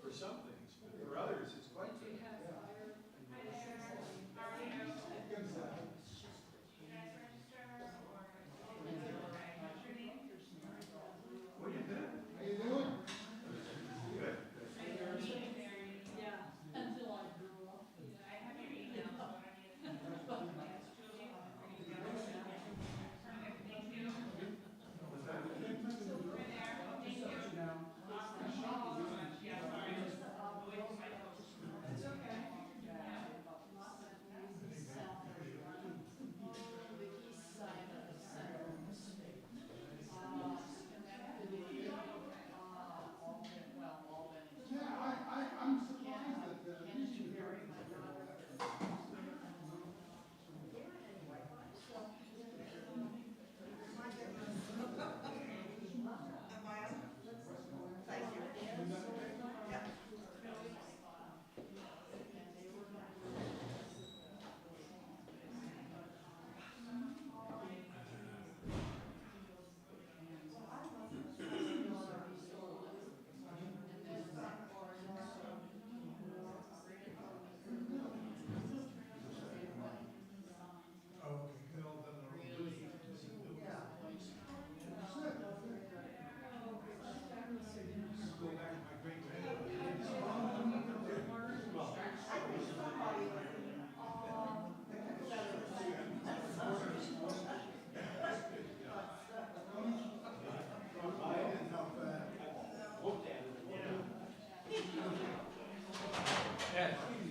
For some things, but for others, it's quite good. What are you doing? How you doing? Good. Until I grew up. What's that? Yeah, I'm surprised that you very much.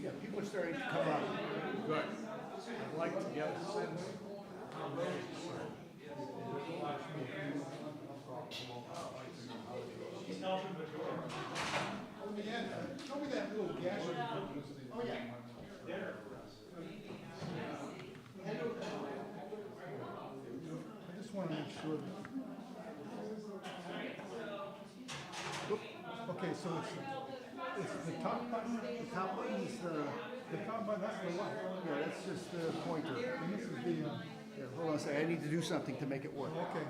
Yeah, people are starting to come up. Good. I'd like to get a sense of how many. He's helping the door. Show me that little gadget. Oh, yeah. Dinner for us. I just want to make sure that. Oop. Okay, so it's the top button. The top button is The top button, that's the what? yeah, that's just the pointer. And this is the, Yeah, hold on a second. I need to do something to make it work. okay.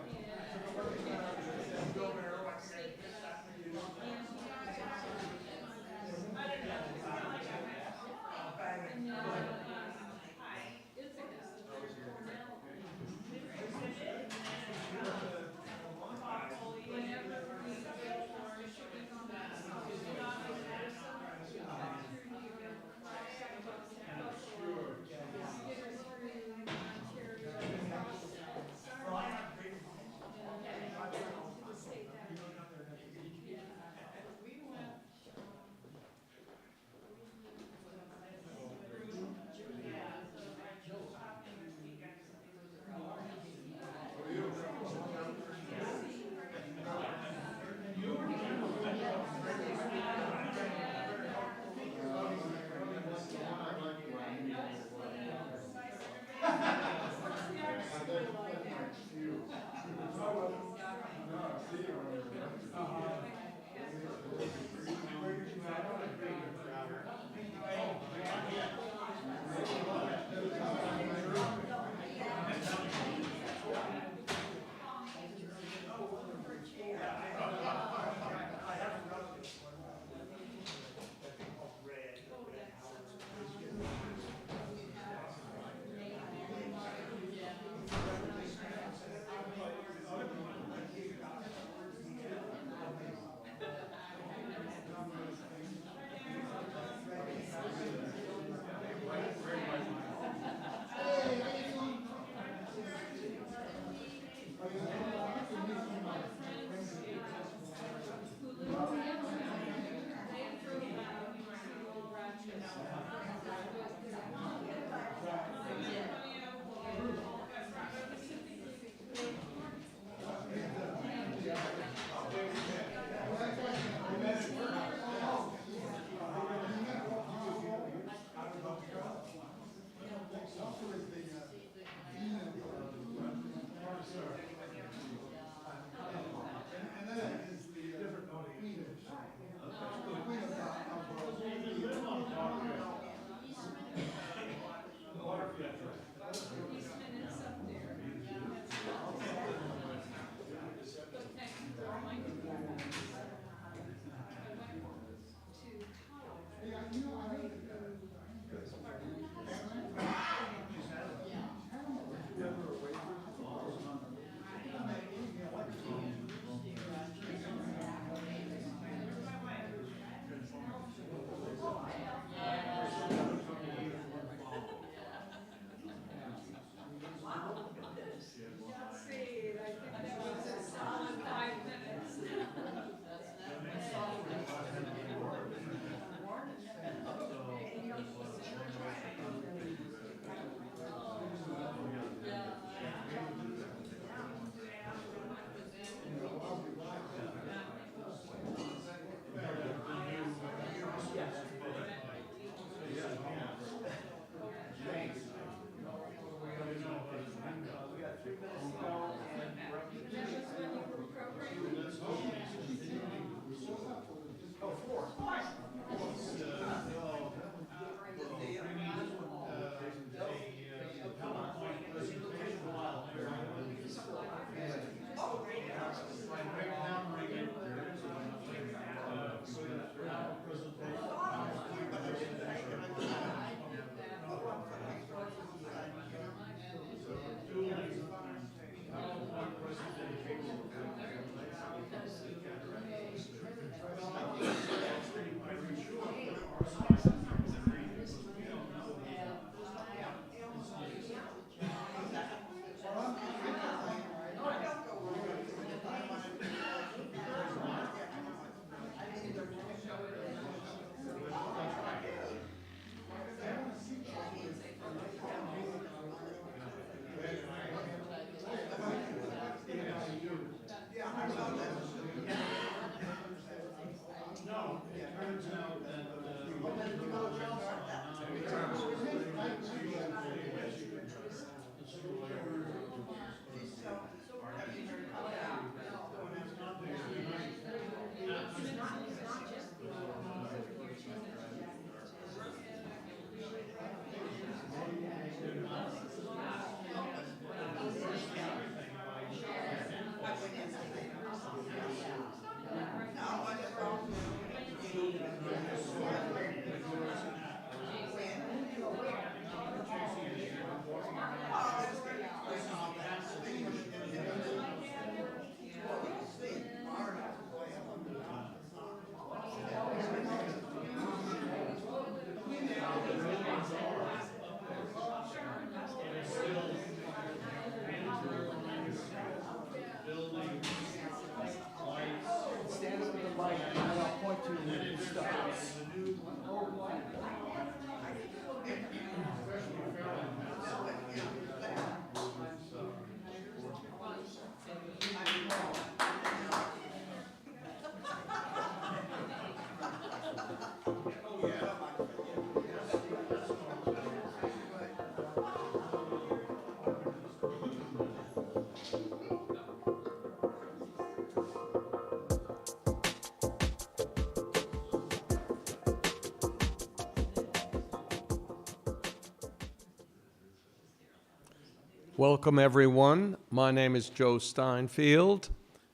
Welcome, everyone. My name is Joe Steinfield,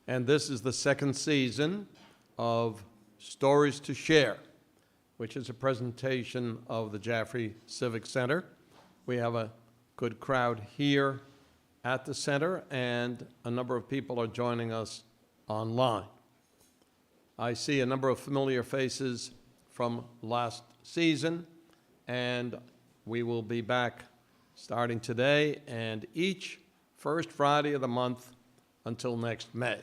and this is the second season of Stories to Share, which is a presentation of the Jaffrey Civic Center. We have a good crowd here at the center, and a number of people are joining us online. I see a number of familiar faces from last season, and we will be back starting today and each first Friday of the month until next May.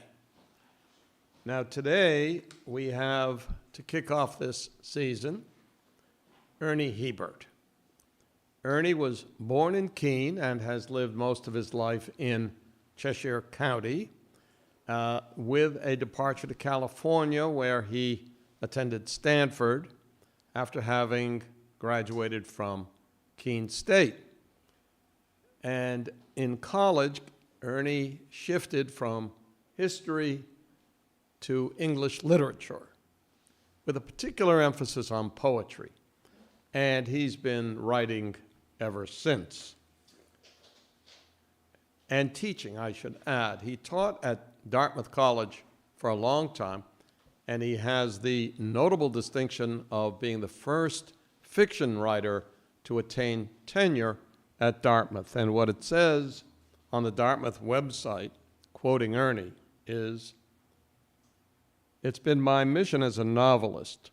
Now today we have, to kick off this season, Ernie Hebert. Ernie was born in Keene and has lived most of his life in Cheshire County, with a departure to California where he attended Stanford after having graduated from Keene State. And in college, Ernie shifted from history to English literature, with a particular emphasis on poetry. And he's been writing ever since. And teaching, I should add. He taught at Dartmouth College for a long time, and he has the notable distinction of being the first fiction writer to attain tenure at Dartmouth. And what it says on the Dartmouth website, quoting Ernie, is, "It's been my mission as a novelist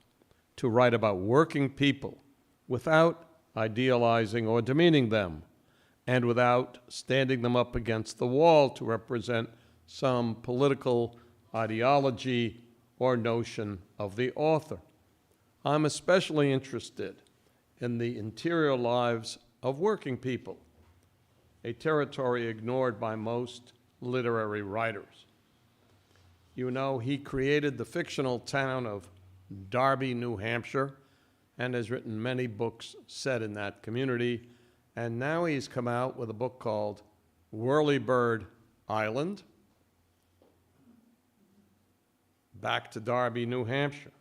to write about working people without idealizing or demeaning them, and without standing them up against the wall to represent some political ideology or notion of the author. I'm especially interested in the interior lives of working people, a territory ignored by most literary writers." You know, he created the fictional town of Darby, New Hampshire, and has written many books set in that community. And now he's come out with a book called Whirlybird Island, Back to Darby, New Hampshire.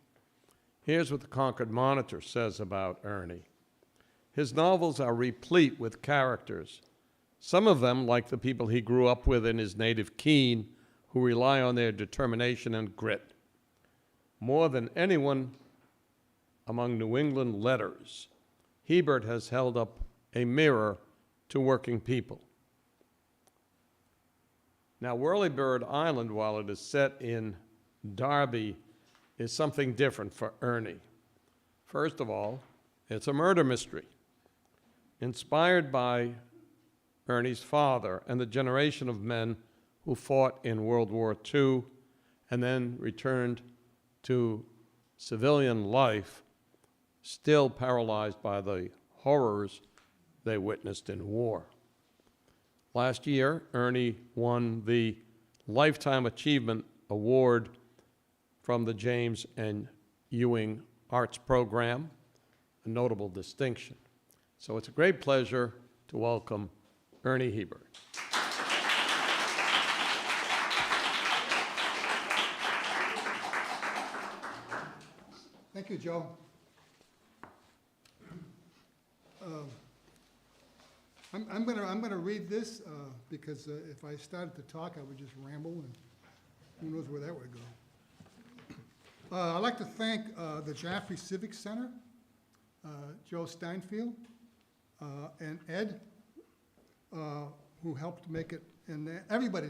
Here's what the Concord Monitor says about Ernie. His novels are replete with characters, some of them like the people he grew up with in his native Keene, who rely on their determination and grit. More than anyone among New England letters, Hebert has held up a mirror to working people. Now, Whirlybird Island, while it is set in Darby, is something different for Ernie. First of all, it's a murder mystery, inspired by Ernie's father and the generation of men who fought in World War II and then returned to civilian life, still paralyzed by the horrors they witnessed in war. Last year, Ernie won the Lifetime Achievement Award from the James and Ewing Arts Program, a notable distinction. So it's a great pleasure to welcome Ernie Hebert. Thank you, Joe. I'm gonna read this because if I started to talk, I would just ramble, and who knows where that would go. I'd like to thank the Jaffrey Civic Center, Joe Steinfield, and Ed, who helped make it, and everybody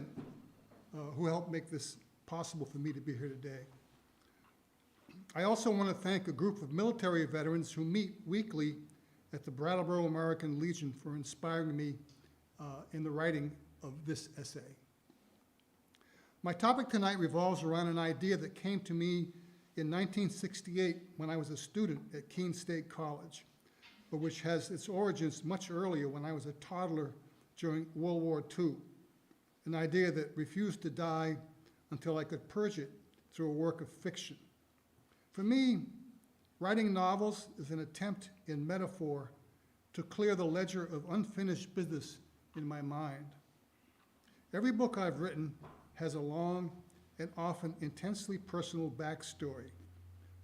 who helped make this possible for me to be here today. I also want to thank a group of military veterans who meet weekly at the Brattleboro American Legion for inspiring me in the writing of this essay. My topic tonight revolves around an idea that came to me in 1968 when I was a student at Keene State College, but which has its origins much earlier when I was a toddler during World War II, an idea that refused to die until I could purge it through a work of fiction. For me, writing novels is an attempt in metaphor to clear the ledger of unfinished business in my mind. Every book I've written has a long and often intensely personal backstory.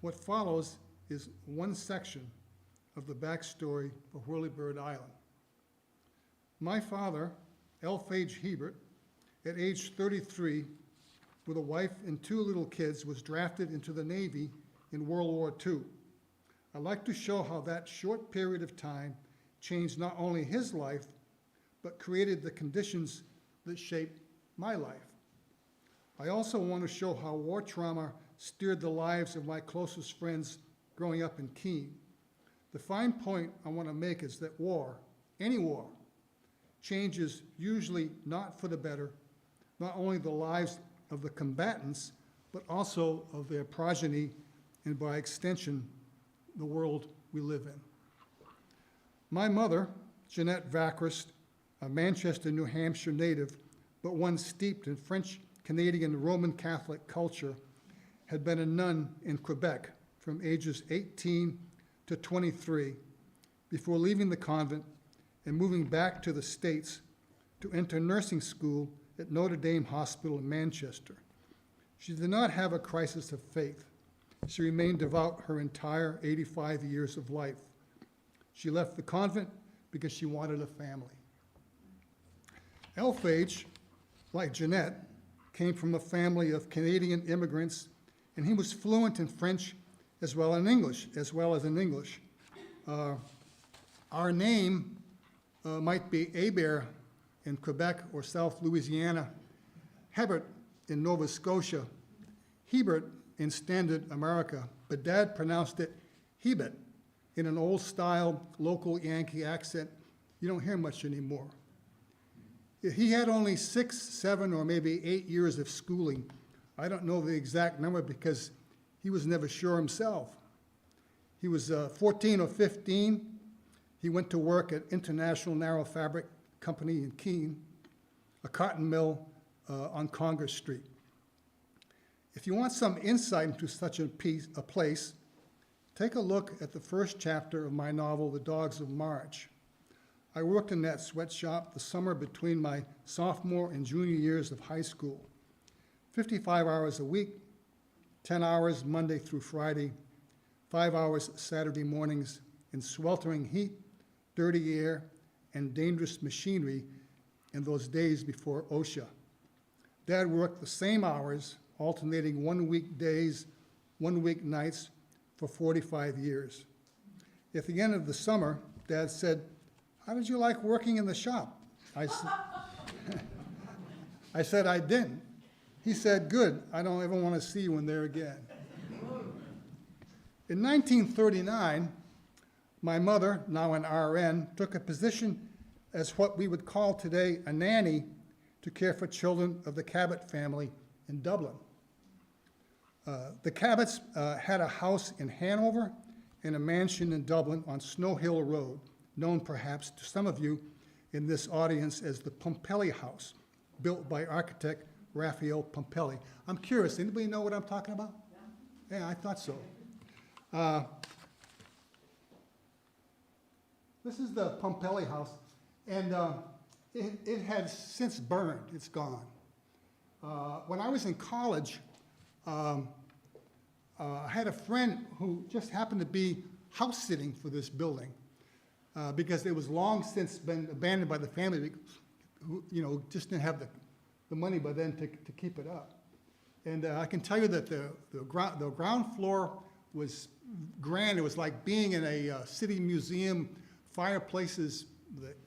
What follows is one section of the backstory of Whirlybird Island. My father, Elphage Hebert, at age 33, with a wife and 2 little kids, was drafted into the Navy in World War II. I'd like to show how that short period of time changed not only his life, but created the conditions that shaped my life. I also want to show how war trauma steered the lives of my closest friends growing up in Keene. The fine point I want to make is that war, any war, changes usually not for the better, not only the lives of the combatants, but also of their progeny, and by extension, the world we live in. My mother, Jeanette Vachrist, a Manchester, New Hampshire native, but one steeped in French-Canadian Roman Catholic culture, had been a nun in Quebec from ages 18 to 23 before leaving the convent and moving back to the States to enter nursing school at Notre Dame Hospital in Manchester. She did not have a crisis of faith. She remained devout her entire 85 years of life. She left the convent because she wanted a family. Elphage, like Jeanette, came from a family of Canadian immigrants, and he was fluent in French as well as in English. Our name might be Hebert in Quebec or South Louisiana, Hebert in Nova Scotia, Hebert in Standard America, but Dad pronounced it Hebert in an old-style local Yankee accent you don't hear much anymore. He had only 6, 7, or maybe 8 years of schooling. I don't know the exact number because he was never sure himself. He was 14 or 15. He went to work at International Narrow Fabric Company in Keene, a cotton mill on Congress Street. If you want some insight into such a place, take a look at the first chapter of my novel, The Dogs of March. I worked in that sweatshop the summer between my sophomore and junior years of high school. 55 hours a week, 10 hours Monday through Friday, 5 hours Saturday mornings in sweltering heat, dirty air, and dangerous machinery in those days before OSHA. Dad worked the same hours, alternating 1 week days, 1 week nights for 45 years. At the end of the summer, Dad said, "How did you like working in the shop?" I said I didn't. He said, "Good, I don't ever want to see you in there again." In 1939, my mother, now an RN, took a position as what we would call today a nanny to care for children of the Cabot family in Dublin. The Cabots had a house in Hanover and a mansion in Dublin on Snow Hill Road, known perhaps to some of you in this audience as the Pompelli House, built by architect Raphael Pompelli. I'm curious, anybody know what I'm talking about? Yeah, I thought so. This is the Pompelli House, and it has since burned. It's gone. When I was in college, I had a friend who just happened to be house sitting for this building because it was long since been abandoned by the family who, just didn't have the money by then to keep it up. And I can tell you that the ground floor was grand. It was like being in a city museum, fireplaces that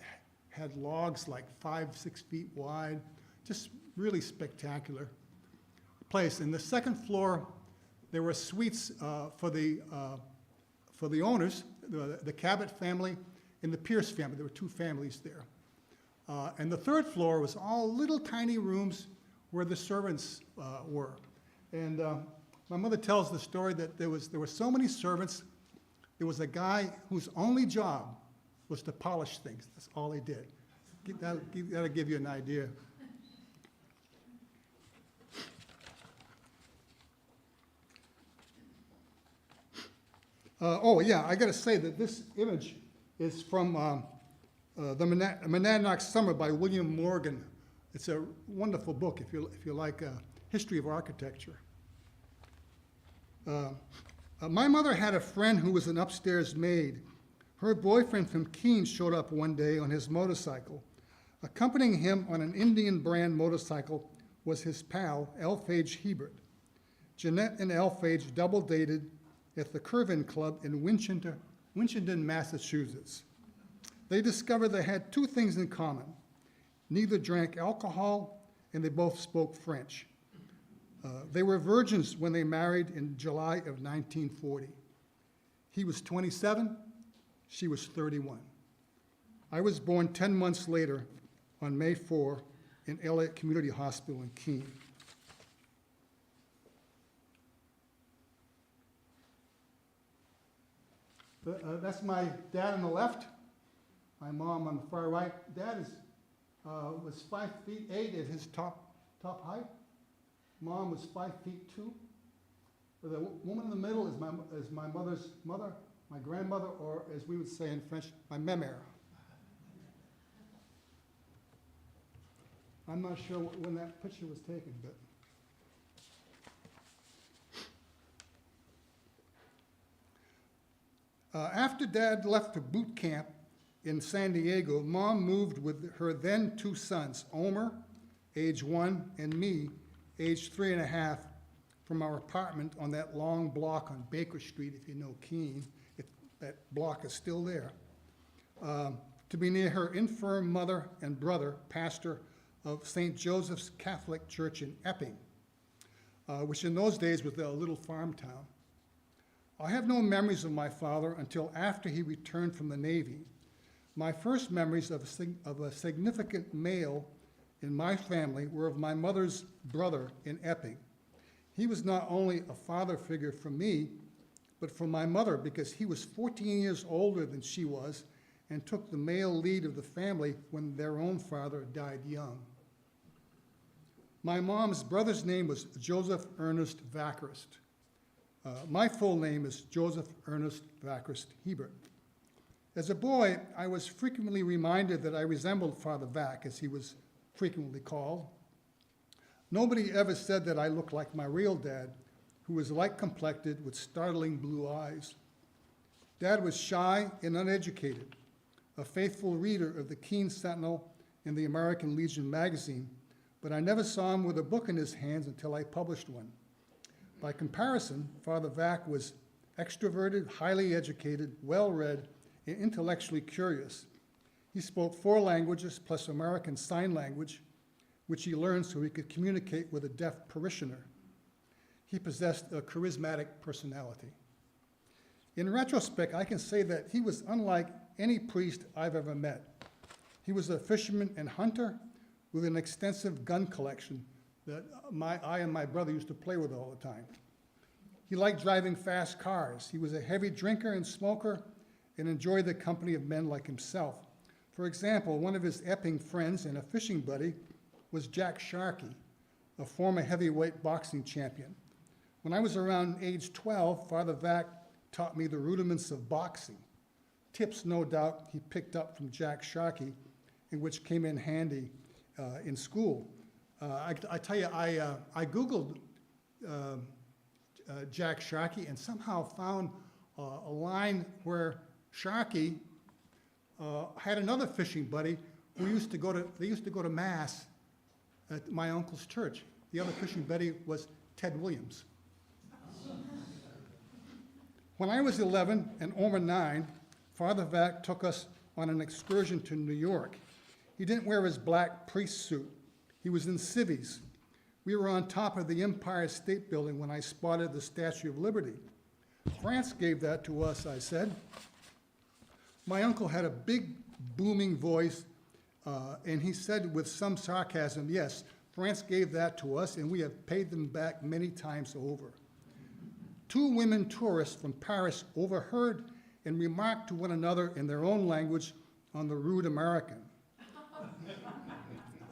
had logs like 5, 6 feet wide, just really spectacular place. And the second floor, there were suites for the owners, the Cabot family and the Pierce family. There were 2 families there. And the third floor was all little tiny rooms where the servants were. And my mother tells the story that there were so many servants. There was a guy whose only job was to polish things. That's all he did. That'll give you an idea. I got to say that this image is from The Monadnock Summer by William Morgan. It's a wonderful book if you like history of architecture. My mother had a friend who was an upstairs maid. Her boyfriend from Keene showed up one day on his motorcycle. Accompanying him on an Indian brand motorcycle was his pal, Elphage Hebert. Jeanette and Elphage double dated at the Curvin Club in Winchendon, Massachusetts. They discovered they had two things in common. Neither drank alcohol, and they both spoke French. They were virgins when they married in July of 1940. He was 27, she was 31. I was born 10 months later on May 4 in Elliott Community Hospital in Keene. That's my dad on the left, my mom on the far right. Dad was 5'8" at his top height. Mom was 5'2". The woman in the middle is my mother's mother, my grandmother, or as we would say in French, my mère. I'm not sure when that picture was taken, but. After Dad left for boot camp in San Diego, Mom moved with her then two sons, Omer, age 1, and me, age 3.5, from our apartment on that long block on Baker Street, if you know Keene. That block is still there. To be near her infirm mother and brother, pastor of St. Joseph's Catholic Church in Epping, which in those days was a little farm town. I have no memories of my father until after he returned from the Navy. My first memories of a significant male in my family were of my mother's brother in Epping. He was not only a father figure for me, but for my mother, because he was 14 years older than she was and took the male lead of the family when their own father died young. My mom's brother's name was Joseph Ernest Vackrist. My full name is Joseph Ernest Vackrist Hebert. As a boy, I was frequently reminded that I resembled Father Vack, as he was frequently called. Nobody ever said that I looked like my real dad, who was light-complected with startling blue eyes. Dad was shy and uneducated, a faithful reader of the Keene Sentinel and the American Legion magazine, but I never saw him with a book in his hands until I published one. By comparison, Father Vack was extroverted, highly educated, well-read, and intellectually curious. He spoke 4 languages plus American Sign Language, which he learned so he could communicate with a deaf parishioner. He possessed a charismatic personality. In retrospect, I can say that he was unlike any priest I've ever met. He was a fisherman and hunter with an extensive gun collection that I and my brother used to play with all the time. He liked driving fast cars. He was a heavy drinker and smoker and enjoyed the company of men like himself. For example, one of his Epping friends and a fishing buddy was Jack Sharkey, a former heavyweight boxing champion. When I was around age 12, Father Vack taught me the rudiments of boxing, tips no doubt he picked up from Jack Sharkey, and which came in handy in school. I tell you, I Googled Jack Sharkey and somehow found a line where Sharkey had another fishing buddy who used to go to Mass at my uncle's church. The other fishing buddy was Ted Williams. When I was 11 and Omer 9, Father Vack took us on an excursion to New York. He didn't wear his black priest suit. He was in civvies. We were on top of the Empire State Building when I spotted the Statue of Liberty. France gave that to us, I said. My uncle had a big, booming voice, and he said with some sarcasm, yes, France gave that to us, and we have paid them back many times over. 2 women tourists from Paris overheard and remarked to one another in their own language on the rude American.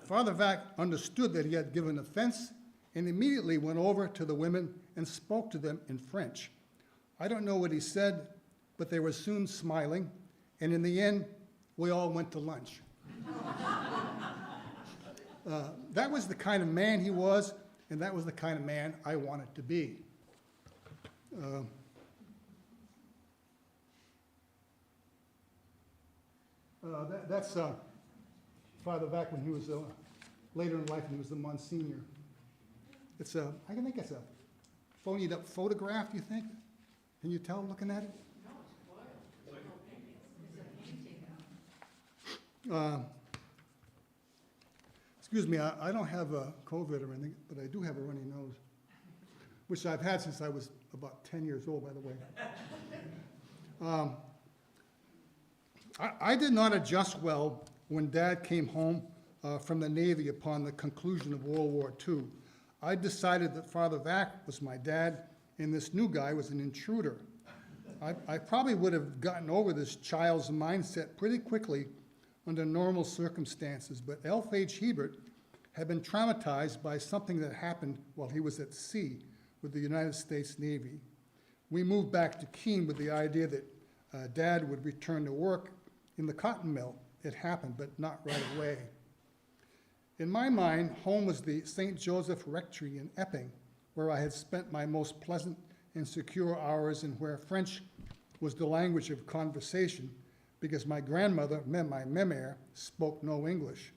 Father Vack understood that he had given offense and immediately went over to the women and spoke to them in French. I don't know what he said, but they were soon smiling, and in the end, we all went to lunch. That was the kind of man he was, and that was the kind of man I wanted to be. Father Vac when he was later in life when he was the Monsignor. It's a, I think it's a phonied up photograph, do you think? Can you tell looking at it? Excuse me, I don't have a COVID or anything, but I do have a runny nose, which I've had since I was about 10 years old, by the way. I did not adjust well when Dad came home from the Navy upon the conclusion of World War II. I decided that Father Vac was my dad, and this new guy was an intruder. I probably would have gotten over this child's mindset pretty quickly under normal circumstances, but Elf H. Hebert had been traumatized by something that happened while he was at sea with the United States Navy. We moved back to Keene with the idea that Dad would return to work in the cotton mill. It happened, but not right away. In my mind, home was the St. Joseph Rectory in Epping, where I had spent my most pleasant and secure hours and where French was the language of conversation because my grandmother, my mère, spoke no English.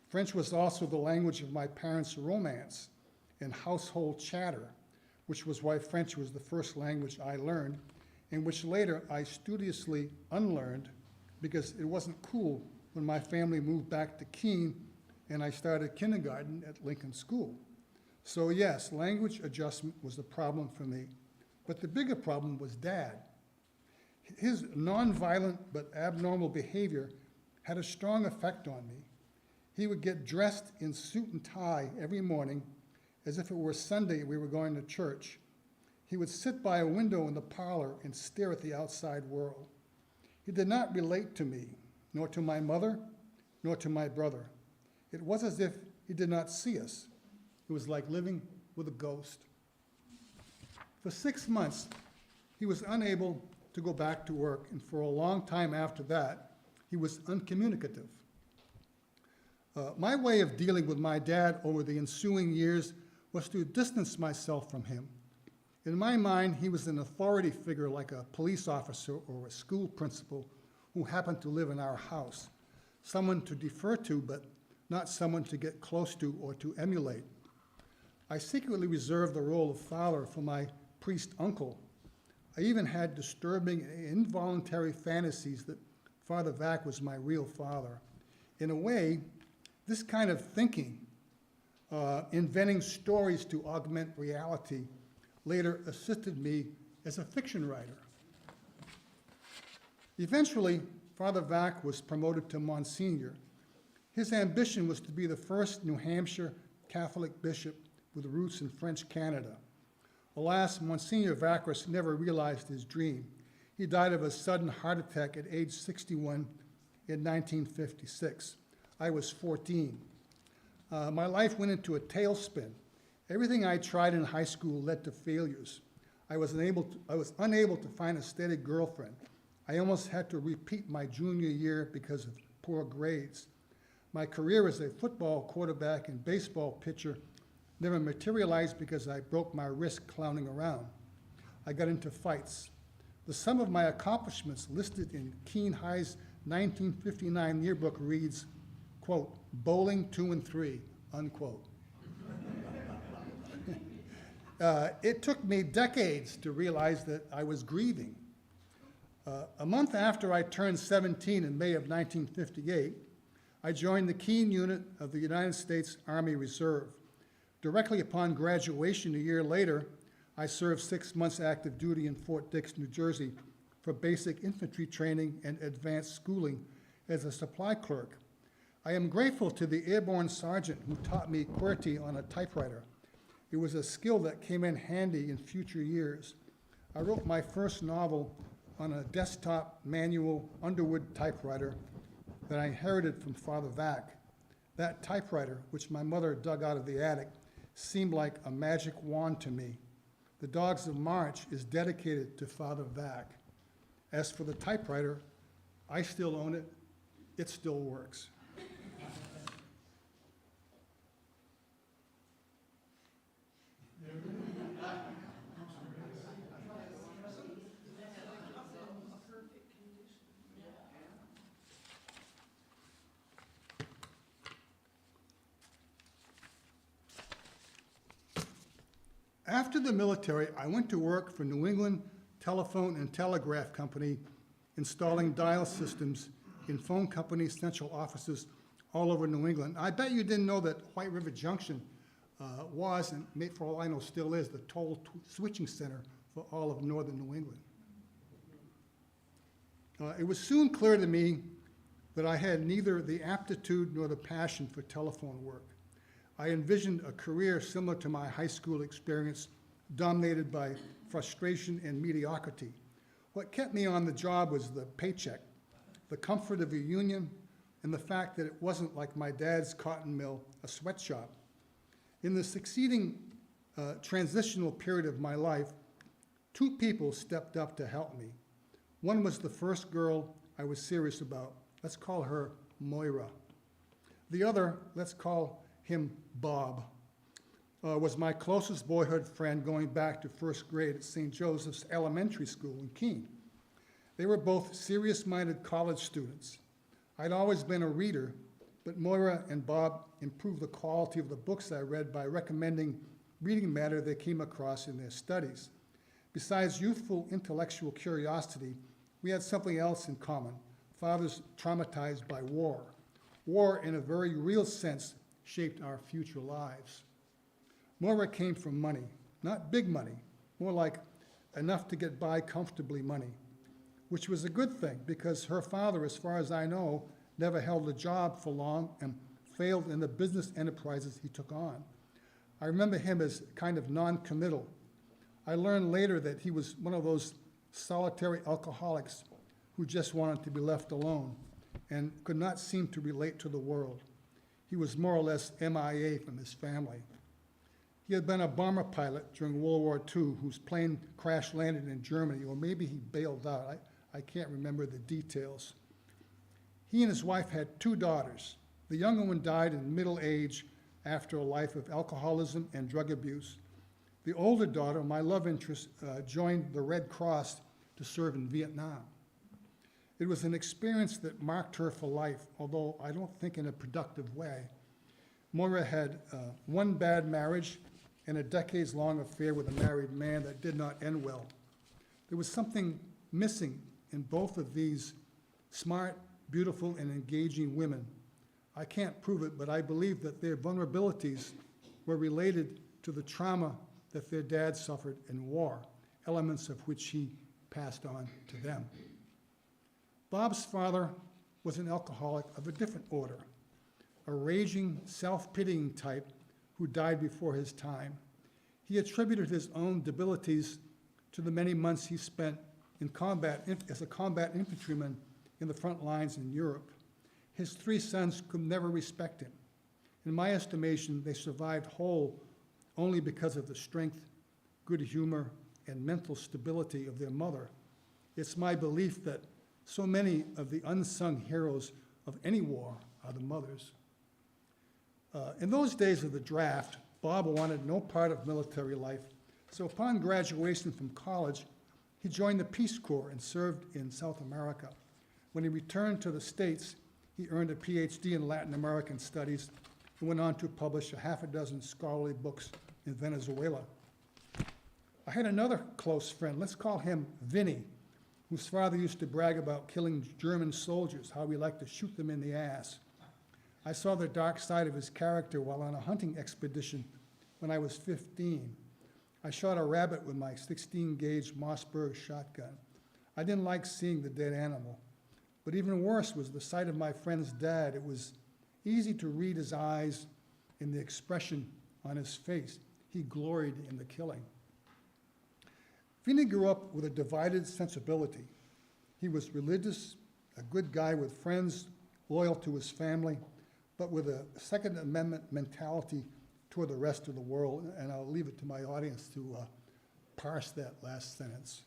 French was also the language of my parents' romance and household chatter, which was why French was the first language I learned, and which later I studiously unlearned because it wasn't cool when my family moved back to Keene and I started kindergarten at Lincoln School. So yes, language adjustment was a problem for me, but the bigger problem was Dad. His nonviolent but abnormal behavior had a strong effect on me. He would get dressed in suit and tie every morning as if it were Sunday we were going to church. He would sit by a window in the parlor and stare at the outside world. He did not relate to me, nor to my mother, nor to my brother. It was as if he did not see us. It was like living with a ghost. For 6 months, he was unable to go back to work, and for a long time after that, he was uncommunicative. My way of dealing with my dad over the ensuing years was to distance myself from him. In my mind, he was an authority figure like a police officer or a school principal who happened to live in our house, someone to defer to, but not someone to get close to or to emulate. I secretly reserved the role of father for my priest uncle. I even had disturbing and involuntary fantasies that Father Vac was my real father. In a way, this kind of thinking, inventing stories to augment reality, later assisted me as a fiction writer. Eventually, Father Vac was promoted to Monsignor. His ambition was to be the first New Hampshire Catholic bishop with roots in French Canada. Alas, Monsignor Vacris never realized his dream. He died of a sudden heart attack at age 61 in 1956. I was 14. My life went into a tailspin. Everything I tried in high school led to failures. I was unable to find a steady girlfriend. I almost had to repeat my junior year because of poor grades. My career as a football quarterback and baseball pitcher never materialized because I broke my wrist clowning around. I got into fights. The sum of my accomplishments listed in Keene High's 1959 yearbook reads, quote, bowling 2 and 3, unquote. It took me decades to realize that I was grieving. A month after I turned 17 in May of 1958, I joined the Keene unit of the United States Army Reserve. Directly upon graduation a year later, I served 6 months active duty in Fort Dix, New Jersey for basic infantry training and advanced schooling as a supply clerk. I am grateful to the airborne sergeant who taught me QWERTY on a typewriter. It was a skill that came in handy in future years. I wrote my first novel on a desktop manual Underwood typewriter that I inherited from Father Vac. That typewriter, which my mother dug out of the attic, seemed like a magic wand to me. The Dogs of March is dedicated to Father Vac. As for the typewriter, I still own it. It still works. After the military, I went to work for New England Telephone and Telegraph Company, installing dial systems in phone company central offices all over New England. I bet you didn't know that White River Junction was, and for all I know still is, the toll switching center for all of northern New England. It was soon clear to me that I had neither the aptitude nor the passion for telephone work. I envisioned a career similar to my high school experience, dominated by frustration and mediocrity. What kept me on the job was the paycheck, the comfort of a union, and the fact that it wasn't like my dad's cotton mill, a sweatshop. In the succeeding transitional period of my life, two people stepped up to help me. One was the first girl I was serious about. Let's call her Moira. The other, let's call him Bob, was my closest boyhood friend going back to first grade at St. Joseph's Elementary School in Keene. They were both serious-minded college students. I'd always been a reader, but Moira and Bob improved the quality of the books I read by recommending reading matter they came across in their studies. Besides youthful intellectual curiosity, we had something else in common: fathers traumatized by war. War, in a very real sense, shaped our future lives. Moira came from money, not big money, more like enough to get by comfortably money, which was a good thing because her father, as far as I know, never held a job for long and failed in the business enterprises he took on. I remember him as kind of non-committal. I learned later that he was one of those solitary alcoholics who just wanted to be left alone and could not seem to relate to the world. He was more or less MIA from his family. He had been a bomber pilot during World War II whose plane crash landed in Germany, or maybe he bailed out. I can't remember the details. He and his wife had two daughters. The younger one died in middle age after a life of alcoholism and drug abuse. The older daughter, my love interest, joined the Red Cross to serve in Vietnam. It was an experience that marked her for life, although I don't think in a productive way. Moira had one bad marriage and a decades-long affair with a married man that did not end well. There was something missing in both of these smart, beautiful, and engaging women. I can't prove it, but I believe that their vulnerabilities were related to the trauma that their dad suffered in war, elements of which he passed on to them. Bob's father was an alcoholic of a different order, a raging, self-pitying type who died before his time. He attributed his own debilities to the many months he spent in combat as a combat infantryman in the front lines in Europe. His three sons could never respect him. In my estimation, they survived whole only because of the strength, good humor, and mental stability of their mother. It's my belief that so many of the unsung heroes of any war are the mothers. In those days of the draft, Bob wanted no part of military life, so upon graduation from college, he joined the Peace Corps and served in South America. When he returned to the States, he earned a PhD in Latin American studies and went on to publish a half a dozen scholarly books in Venezuela. I had another close friend, let's call him Vinny, whose father used to brag about killing German soldiers, how he liked to shoot them in the ass. I saw the dark side of his character while on a hunting expedition when I was 15. I shot a rabbit with my 16-gauge Mossberg shotgun. I didn't like seeing the dead animal, but even worse was the sight of my friend's dad. It was easy to read his eyes and the expression on his face. He gloried in the killing. Vinny grew up with a divided sensibility. He was religious, a good guy with friends, loyal to his family, but with a Second Amendment mentality toward the rest of the world, and I'll leave it to my audience to parse that last sentence.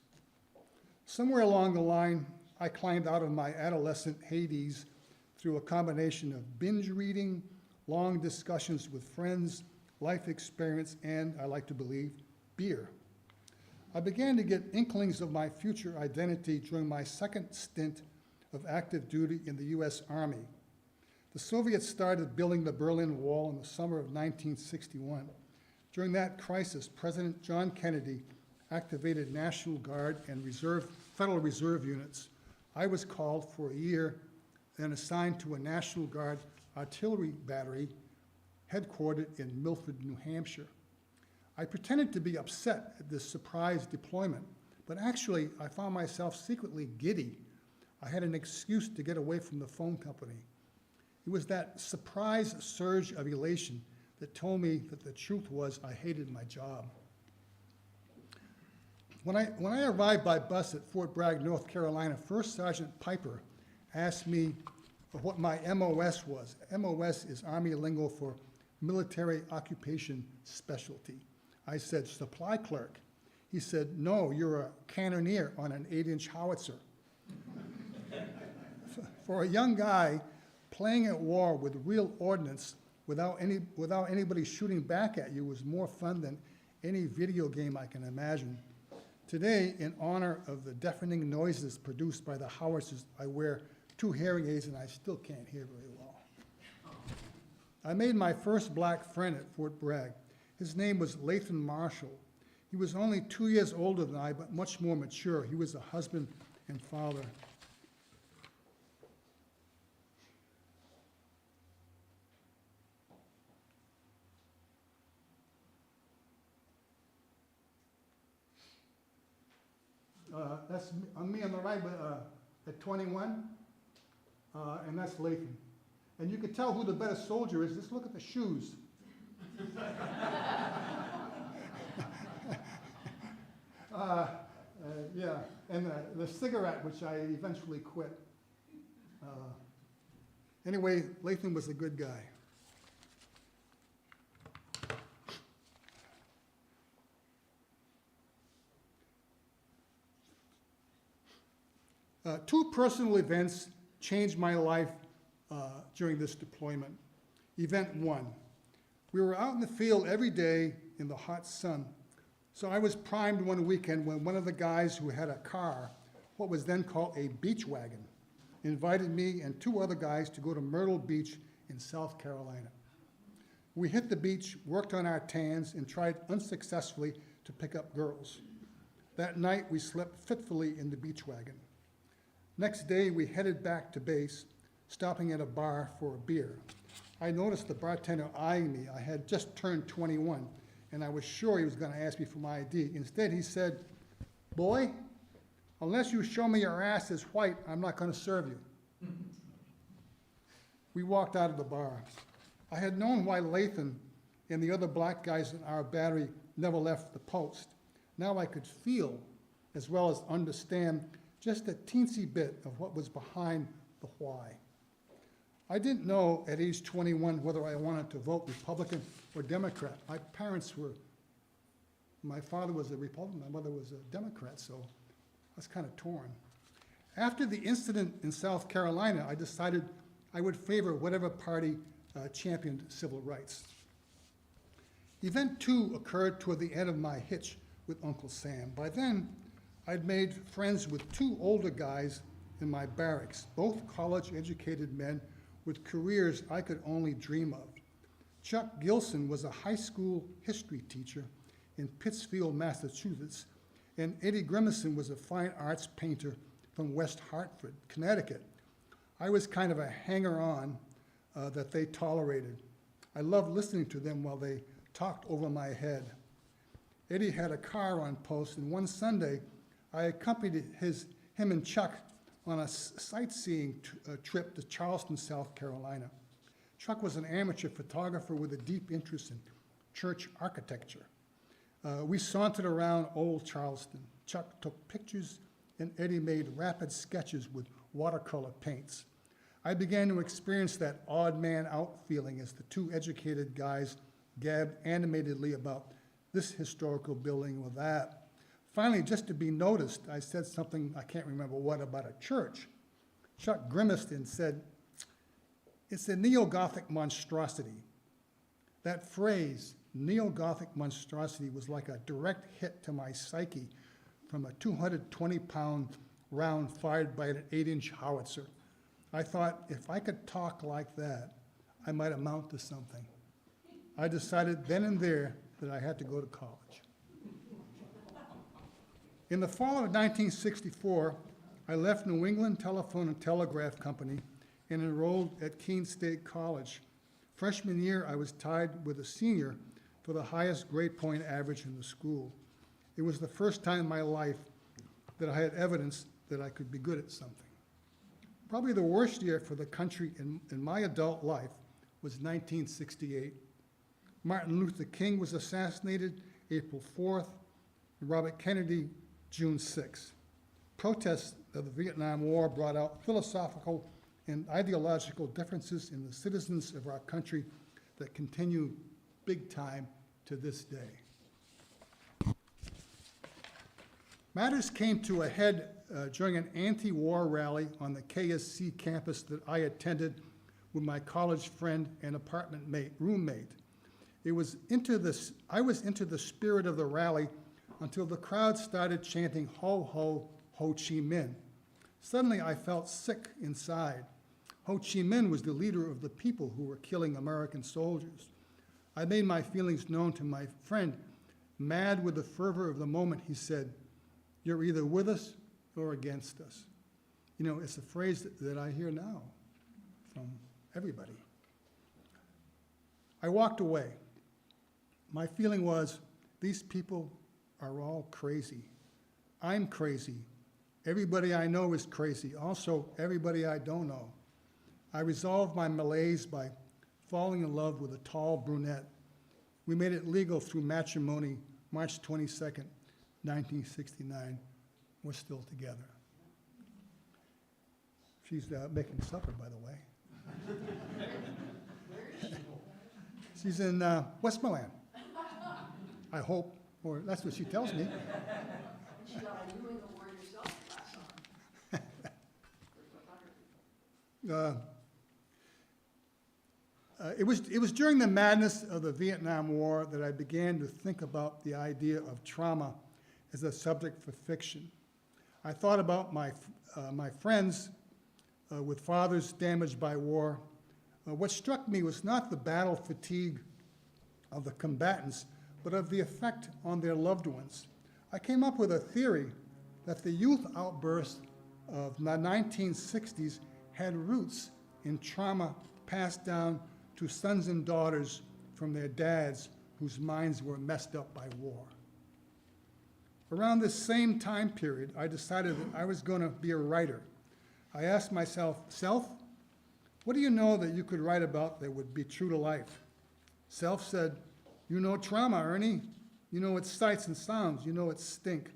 Somewhere along the line, I climbed out of my adolescent Hades through a combination of binge reading, long discussions with friends, life experience, and, I like to believe, beer. I began to get inklings of my future identity during my second stint of active duty in the US Army. The Soviets started building the Berlin Wall in the summer of 1961. During that crisis, President John Kennedy activated National Guard and Federal Reserve units. I was called for a year and assigned to a National Guard artillery battery headquartered in Milford, New Hampshire. I pretended to be upset at this surprise deployment, but actually I found myself secretly giddy. I had an excuse to get away from the phone company. It was that surprise surge of elation that told me that the truth was I hated my job. When I arrived by bus at Fort Bragg, North Carolina, First Sergeant Piper asked me what my MOS was. MOS is Army lingo for Military Occupation Specialty. I said, supply clerk. He said, no, you're a cannoneer on an 8-inch howitzer. For a young guy, playing at war with real ordnance without anybody shooting back at you was more fun than any video game I can imagine. Today, in honor of the deafening noises produced by the howitzers, I wear 2 hearing aids and I still can't hear very well. I made my first black friend at Fort Bragg. His name was Lathan Marshall. He was only 2 years older than I, but much more mature. He was a husband and father. That's me on the right, but at 21, and that's Lathan. And you can tell who the better soldier is. Just look at the shoes. Yeah, and the cigarette, which I eventually quit. Anyway, Lathan was a good guy. Two personal events changed my life during this deployment. Event 1, we were out in the field every day in the hot sun. So I was primed one weekend when one of the guys who had a car, what was then called a beach wagon, invited me and 2 other guys to go to Myrtle Beach in South Carolina. We hit the beach, worked on our tans, and tried unsuccessfully to pick up girls. That night, we slept fitfully in the beach wagon. Next day, we headed back to base, stopping at a bar for a beer. I noticed the bartender eyeing me. I had just turned 21, and I was sure he was going to ask me for my ID. Instead, he said, "Boy, unless you show me your ass is white, I'm not going to serve you." We walked out of the bar. I had known why Lathan and the other black guys in our battery never left the post. Now I could feel, as well as understand, just a teensy bit of what was behind the why. I didn't know at age 21 whether I wanted to vote Republican or Democrat. My father was a Republican, my mother was a Democrat, so I was kind of torn. After the incident in South Carolina, I decided I would favor whatever party championed civil rights. Event 2 occurred toward the end of my hitch with Uncle Sam. By then, I'd made friends with 2 older guys in my barracks, both college-educated men with careers I could only dream of. Chuck Gilson was a high school history teacher in Pittsfield, Massachusetts, and Eddie Grimison was a fine arts painter from West Hartford, Connecticut. I was kind of a hanger-on that they tolerated. I loved listening to them while they talked over my head. Eddie had a car on post, and one Sunday, I accompanied him and Chuck on a sightseeing trip to Charleston, South Carolina. Chuck was an amateur photographer with a deep interest in church architecture. We sauntered around Old Charleston. Chuck took pictures, and Eddie made rapid sketches with watercolor paints. I began to experience that odd man out feeling as the 2 educated guys gabbed animatedly about this historical building or that. Finally, just to be noticed, I said something, I can't remember what, about a church. Chuck grimaced and said, "It's a neo-Gothic monstrosity." That phrase, neo-Gothic monstrosity, was like a direct hit to my psyche from a 220-pound round fired by an 8-inch howitzer. I thought, if I could talk like that, I might amount to something. I decided then and there that I had to go to college. In the fall of 1964, I left New England Telephone and Telegraph Company and enrolled at Keene State College. Freshman year, I was tied with a senior for the highest grade point average in the school. It was the first time in my life that I had evidence that I could be good at something. Probably the worst year for the country in my adult life was 1968. Martin Luther King was assassinated April 4th, and Robert Kennedy June 6th. Protests of the Vietnam War brought out philosophical and ideological differences in the citizens of our country that continue big time to this day. Matters came to a head during an anti-war rally on the KSC campus that I attended with my college friend and roommate. I was into the spirit of the rally until the crowd started chanting, "Ho, ho, Ho Chi Minh." Suddenly, I felt sick inside. Ho Chi Minh was the leader of the people who were killing American soldiers. I made my feelings known to my friend. Mad with the fervor of the moment, he said, "You're either with us or against us." You know, it's a phrase that I hear now from everybody. I walked away. My feeling was, these people are all crazy. I'm crazy. Everybody I know is crazy. Also, everybody I don't know. I resolved my malaise by falling in love with a tall brunette. We made it legal through matrimony March 22nd, 1969. We're still together. She's making supper, by the way. She's in Westmoreland, I hope, or that's what she tells me. And she got a New England Warrior yourself class on. It was during the madness of the Vietnam War that I began to think about the idea of trauma as a subject for fiction. I thought about my friends with fathers damaged by war. What struck me was not the battle fatigue of the combatants, but of the effect on their loved ones. I came up with a theory that the youth outburst of the 1960s had roots in trauma passed down to sons and daughters from their dads whose minds were messed up by war. Around this same time period, I decided that I was going to be a writer. I asked myself, "Self, what do you know that you could write about that would be true to life?" Self said, "You know trauma, Ernie. You know its sights and sounds. You know its stink."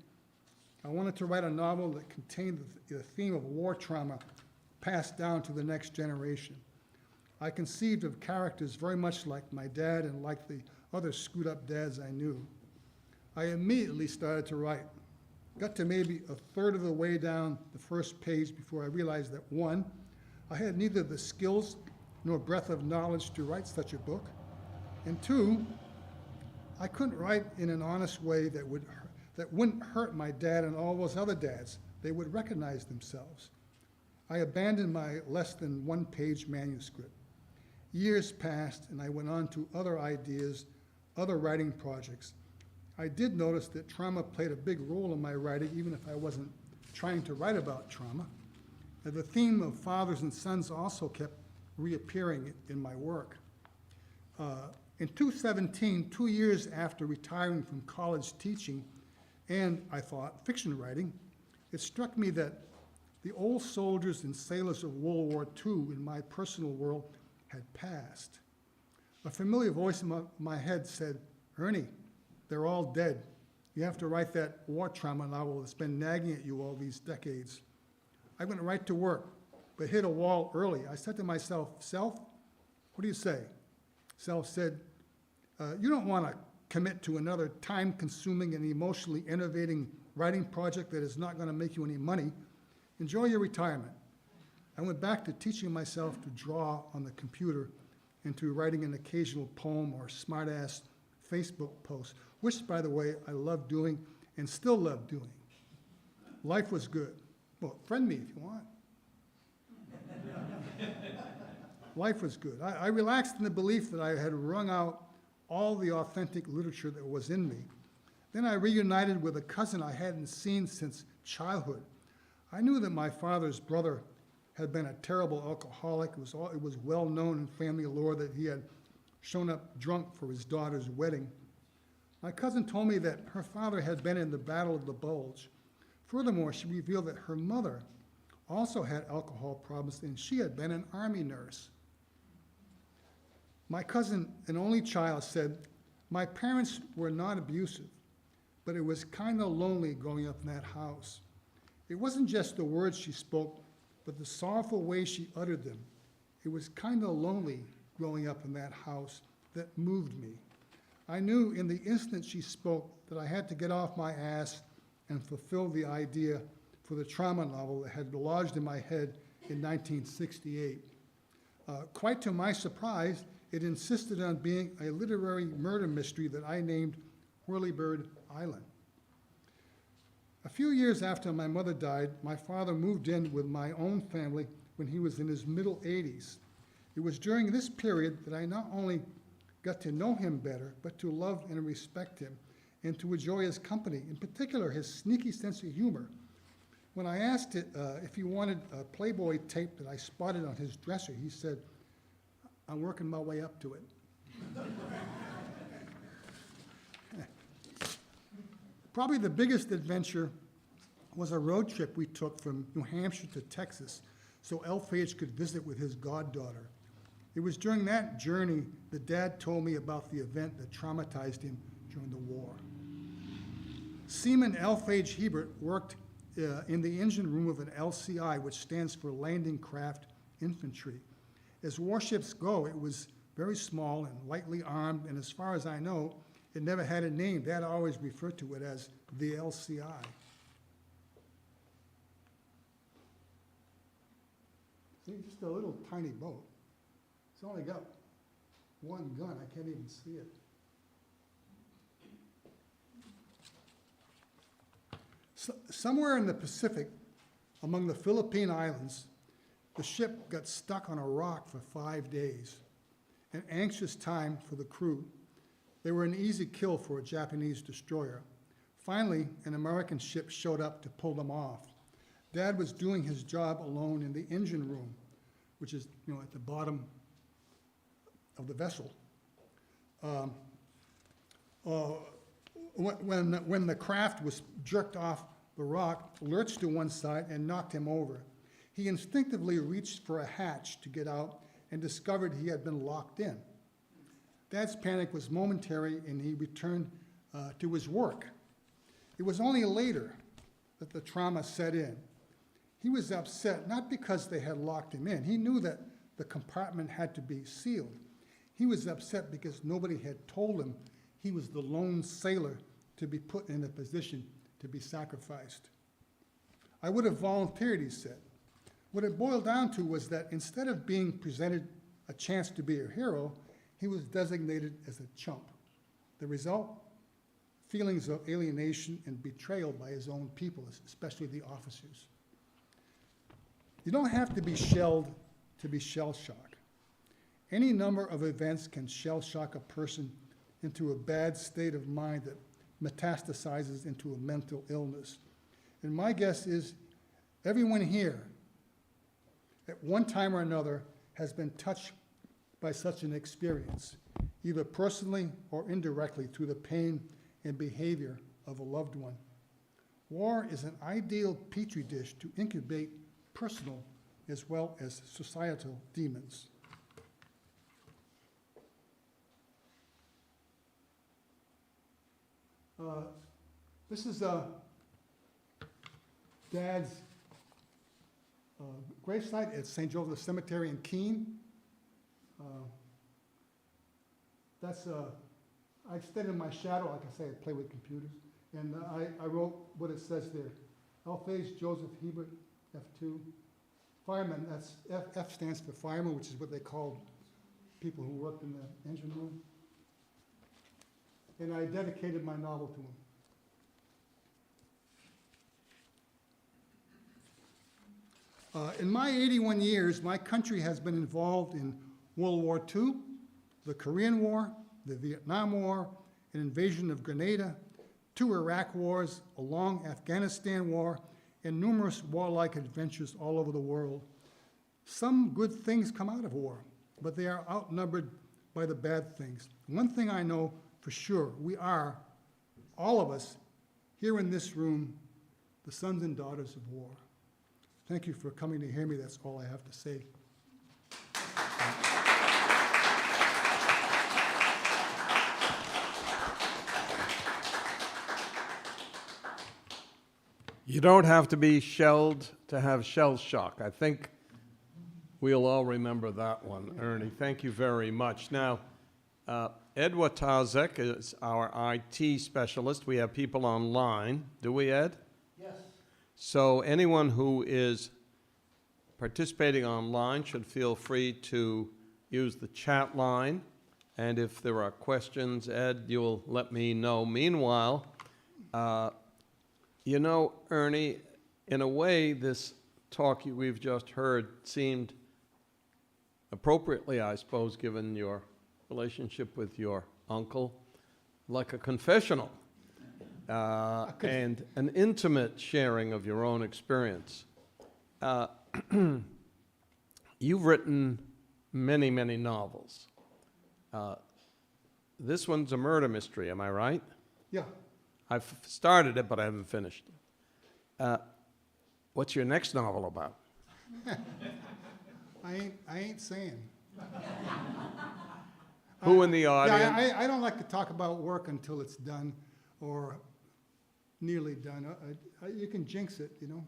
I wanted to write a novel that contained the theme of war trauma passed down to the next generation. I conceived of characters very much like my dad and like the other screwed-up dads I knew. I immediately started to write. Got to maybe a third of the way down the first page before I realized that, one, I had neither the skills nor breadth of knowledge to write such a book, and two, I couldn't write in an honest way that wouldn't hurt my dad and all those other dads. They would recognize themselves. I abandoned my less than one-page manuscript. Years passed, and I went on to other ideas, other writing projects. I did notice that trauma played a big role in my writing, even if I wasn't trying to write about trauma. And the theme of fathers and sons also kept reappearing in my work. In 2017, 2 years after retiring from college teaching and, I thought, fiction writing, it struck me that the old soldiers and sailors of World War II in my personal world had passed. A familiar voice in my head said, "Ernie, they're all dead. You have to write that war trauma novel that's been nagging at you all these decades." I went right to work, but hit a wall early. I said to myself, "Self, what do you say?" Self said, "You don't want to commit to another time-consuming and emotionally innovating writing project that is not going to make you any money. Enjoy your retirement." I went back to teaching myself to draw on the computer and to writing an occasional poem or smart-ass Facebook post, which, by the way, I love doing and still love doing. Life was good. Well, friend me if you want. Life was good. I relaxed in the belief that I had wrung out all the authentic literature that was in me. Then I reunited with a cousin I hadn't seen since childhood. I knew that my father's brother had been a terrible alcoholic. It was well known in family lore that he had shown up drunk for his daughter's wedding. My cousin told me that her father had been in the Battle of the Bulge. Furthermore, she revealed that her mother also had alcohol problems, and she had been an Army nurse. My cousin, an only child, said, "My parents were not abusive, but it was kind of lonely growing up in that house. It wasn't just the words she spoke, but the sorrowful way she uttered them. It was kind of lonely growing up in that house that moved me. I knew in the instant she spoke that I had to get off my ass and fulfill the idea for the trauma novel that had lodged in my head in 1968. Quite to my surprise, it insisted on being a literary murder mystery that I named Whirlybird Island. A few years after my mother died, my father moved in with my own family when he was in his middle 80s. It was during this period that I not only got to know him better, but to love and respect him and to enjoy his company, in particular his sneaky sense of humor. When I asked if he wanted a Playboy tape that I spotted on his dresser, he said, "I'm working my way up to it." Probably the biggest adventure was a road trip we took from New Hampshire to Texas so Elphage could visit with his goddaughter. It was during that journey that Dad told me about the event that traumatized him during the war. Seaman Elphage Hebert worked in the engine room of an LCI, which stands for Landing Craft Infantry. As warships go, it was very small and lightly armed, and as far as I know, it never had a name. Dad always referred to it as the LCI. See, just a little tiny boat. It's only got one gun. I can't even see it. Somewhere in the Pacific, among the Philippine Islands, the ship got stuck on a rock for 5 days, an anxious time for the crew. They were an easy kill for a Japanese destroyer. Finally, an American ship showed up to pull them off. Dad was doing his job alone in the engine room, which is, at the bottom of the vessel. When the craft was jerked off the rock, lurched to one side and knocked him over. He instinctively reached for a hatch to get out and discovered he had been locked in. Dad's panic was momentary and he returned to his work. It was only later that the trauma set in. He was upset, not because they had locked him in. He knew that the compartment had to be sealed. He was upset because nobody had told him he was the lone sailor to be put in a position to be sacrificed. I would have volunteered, he said. What it boiled down to was that instead of being presented a chance to be a hero, he was designated as a chump. The result? Feelings of alienation and betrayal by his own people, especially the officers. You don't have to be shelled to be shell-shocked. Any number of events can shell-shock a person into a bad state of mind that metastasizes into a mental illness. And my guess is everyone here, at one time or another, has been touched by such an experience, either personally or indirectly through the pain and behavior of a loved one. War is an ideal petri dish to incubate personal as well as societal demons. This is Dad's gravesite at St. Joseph Cemetery in Keene. I extended my shadow, like I say, I play with computers, and I wrote what it says there. Elphage Joseph Hebert, F2. Fireman, that's F stands for fireman, which is what they called people who worked in the engine room. And I dedicated my novel to him. In my 81 years, my country has been involved in World War II, the Korean War, the Vietnam War, an invasion of Grenada, 2 Iraq wars, a long Afghanistan war, and numerous warlike adventures all over the world. Some good things come out of war, but they are outnumbered by the bad things. One thing I know for sure, we are, all of us, here in this room, the sons and daughters of war. Thank you for coming to hear me. That's all I have to say. You don't have to be shelled to have shell shock. I think we'll all remember that one, Ernie. Thank you very much. Now, Ed Watazek is our IT specialist. We have people online. Do we, Ed? Yes. So anyone who is participating online should feel free to use the chat line. And if there are questions, Ed, you'll let me know. Meanwhile, you know, Ernie, in a way, this talk we've just heard seemed appropriately, I suppose, given your relationship with your uncle, like a confessional and an intimate sharing of your own experience. You've written many, many novels. This one's a murder mystery, am I right? Yeah. I've started it, but I haven't finished it. What's your next novel about? I ain't saying. Who in the audience? Yeah, I don't like to talk about work until it's done or nearly done. You can jinx it, you know.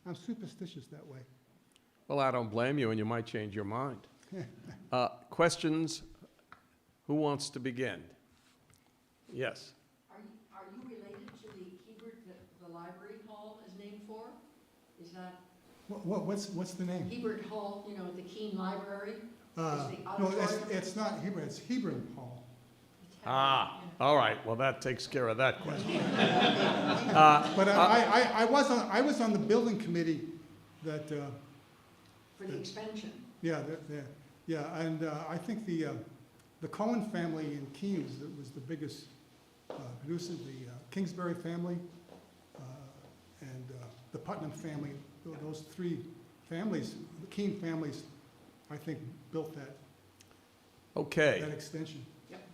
I'm superstitious that way. Well, I don't blame you, and you might change your mind. Questions? Who wants to begin? Yes. Are you related to the Hebert that the library hall is named for? Is that What's the name? Hebert Hall, you know, the Keene Library? No, it's not Hebron, it's Hebron Hall. Ah, all right. Well, that takes care of that question. But I was on the building committee that, For the expansion. yeah, and I think the Cohen family in Keene was the biggest producer, the Kingsbury family, and the Putnam family. Those 3 families, the Keene families, I think, built that Okay. extension. Yep.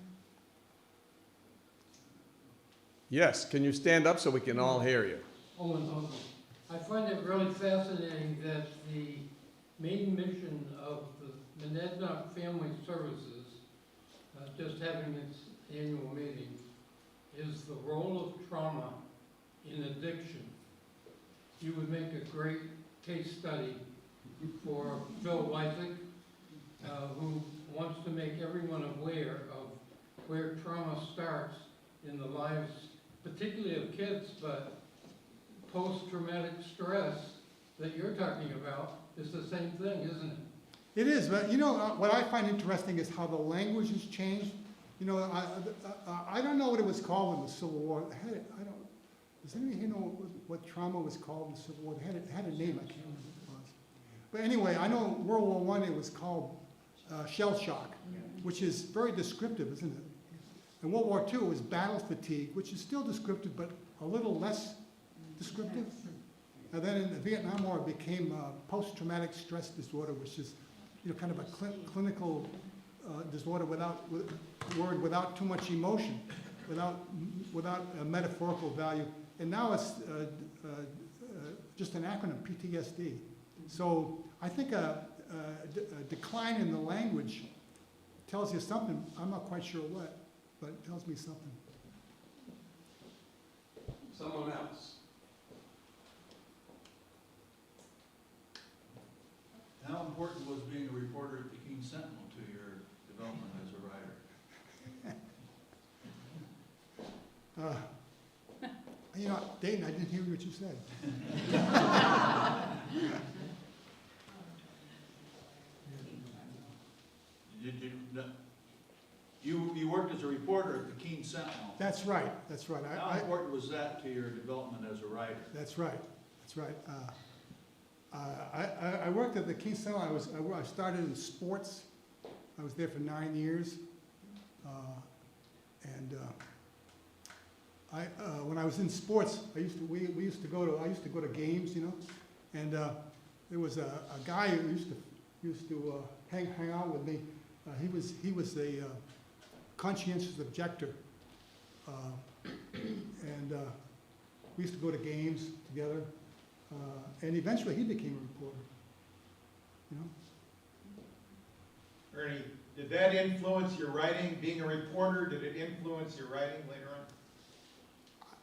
Yes, can you stand up so we can all hear you? Owen's uncle. I find it really fascinating that the main mission of the Monadnock Family Services, just having its annual meeting, is the role of trauma in addiction. You would make a great case study for Phil Wysick, who wants to make everyone aware of where trauma starts in the lives, particularly of kids, but post-traumatic stress that you're talking about is the same thing, isn't it? It is, but you know, what I find interesting is how the language has changed. You know, I don't know what it was called in the Civil War. Does anybody here know what trauma was called in the Civil War? It had a name, I can't remember what it was. But anyway, I know World War I, it was called shell shock, which is very descriptive, isn't it? In World War II, it was battle fatigue, which is still descriptive, but a little less descriptive. And then in the Vietnam War, it became post-traumatic stress disorder, which is, you know, kind of a clinical disorder without too much emotion, without a metaphorical value. And now it's just an acronym, PTSD. So I think a decline in the language tells you something. I'm not quite sure what, but it tells me something. Someone else. How important was being a reporter at the Keene Sentinel to your development as a writer? You know, Dayton, I didn't hear what you said. You worked as a reporter at the Keene Sentinel. That's right, that's right. How important was that to your development as a writer? That's right, that's right. I worked at the Keene Sentinel. I started in sports. I was there for 9 years. when I was in sports, we used to go to games, you know, and there was a guy who used to hang out with me. He was a conscientious objector, and we used to go to games together, and eventually he became a reporter, you know. Ernie, did that influence your writing, being a reporter? Did it influence your writing later on?